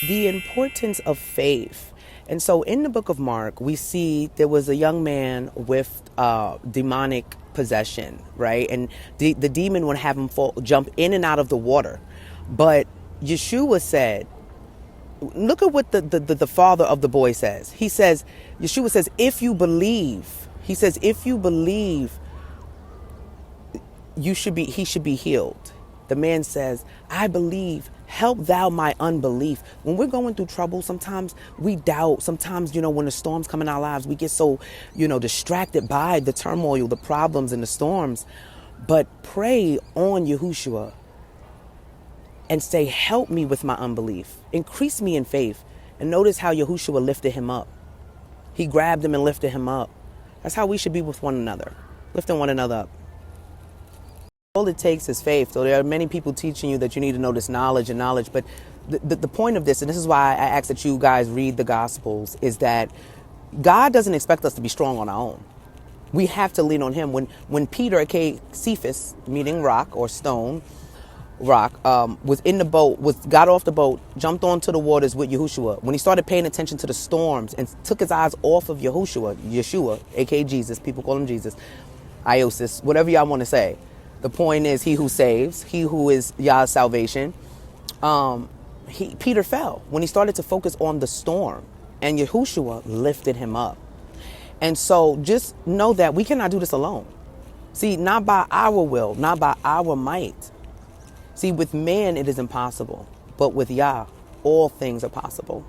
The importance of faith. And so in the book of Mark, we see there was a young man with demonic possession, right? And the demon would have him jump in and out of the water. But Yeshua said, look at what the father of the boy says. He says, Yeshua says, if you believe, he says, if you believe, he should be healed. The man says, I believe, help thou my unbelief. When we're going through trouble, sometimes we doubt. Sometimes, when the storms come in our lives, we get so, distracted by the turmoil, the problems and the storms. But pray on Yahushua and say, help me with my unbelief. Increase me in faith. And notice how Yahushua lifted him up. He grabbed him and lifted him up. That's how we should be with one another, lifting one another up. All it takes is faith. So there are many people teaching you that you need to know this knowledge, but the point of this, and this is why I ask that you guys read the Gospels, is that God doesn't expect us to be strong on our own. We have to lean on him. When Peter, aka Cephas, meaning rock or stone, rock, was in the boat, got off the boat, jumped onto the waters with Yahushua. When he started paying attention to the storms and took his eyes off of Yeshua, aka Jesus, people call him Jesus, Iosis, whatever y'all want to say. The point is, he who saves, he who is Yah's salvation. Peter fell when he started to focus on the storm, and Yahushua lifted him up. And so just know that we cannot do this alone. See, not by our will, not by our might. See, with man it is impossible, but with Yah, all things are possible.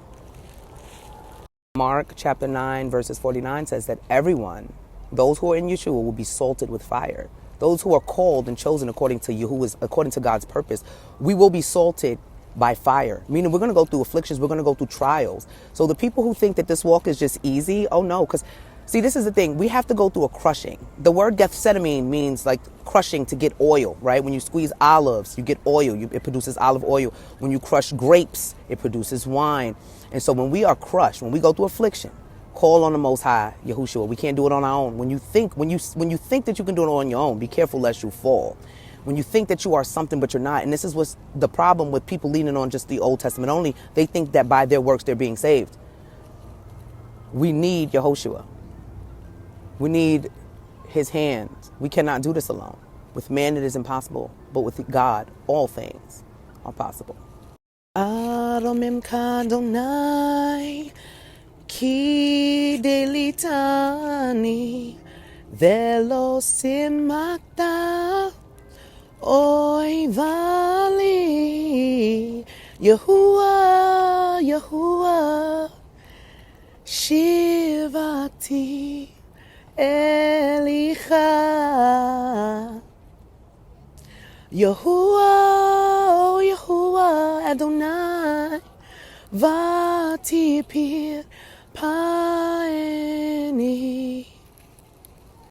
Mark chapter 9, verses 49 says that everyone, those who are in Yeshua, will be salted with fire. Those who are called and chosen according to God's purpose, we will be salted by fire. Meaning we're going to go through afflictions, we're going to go through trials. So the people who think that this walk is just easy, oh no, because see, this is the thing. We have to go through a crushing. The word Gethsemane means like crushing to get oil, right? When you squeeze olives, you get oil. It produces olive oil. When you crush grapes, it produces wine. And so when we are crushed, when we go through affliction, call on the Most High, Yahushua. We can't do it on our own. When you think that you can do it on your own, be careful lest you fall. When you think that you are something but you're not, and this is what's the problem with people leaning on just the Old Testament only, they think that by their works they're being saved. We need Yahushua. We need his hands. We cannot do this alone. With man it is impossible, but with God all things are possible. Adonai Kadonai Ki delitani velo simakta oy vali Yahuwah Shivati Elicha Yahuwah Adonai Vati Pir Paeni